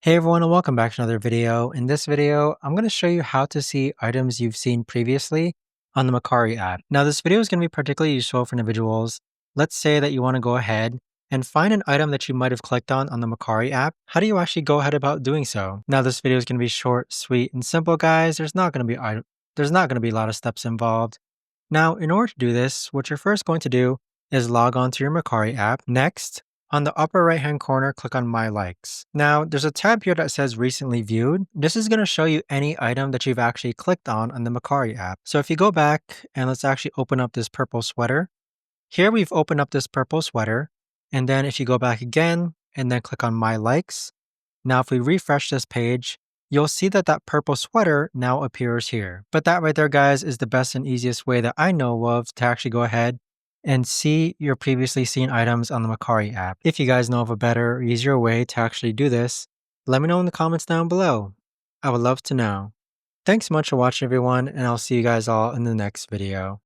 Hey everyone, and welcome back to another video. In this video, I'm going to show you how to see items you've seen previously on the Mercari app. Now, this video is going to be particularly useful for individuals. Let's say that you want to go ahead and find an item that you might have clicked on the Mercari app. How do you actually go ahead about doing so? Now, this video is going to be short, sweet, and simple, guys. There's not going to be a lot of steps involved. Now, in order to do this, what you're first going to do is log on to your Mercari app. Next, on the upper right hand corner, click on My Likes. Now, there's a tab here that says Recently Viewed. This is going to show you any item that you've actually clicked on the Mercari app. So if you go back and let's actually open up this purple sweater. Here we've opened up this purple sweater. And then if you go back again and then click on My Likes. Now, if we refresh this page, you'll see that that purple sweater now appears here. But that right there, guys, is the best and easiest way that I know of to actually go ahead and see your previously seen items on the Mercari app. If you guys know of a better or easier way to actually do this, let me know in the comments down below. I would love to know. Thanks so much for watching, everyone, and I'll see you guys all in the next video.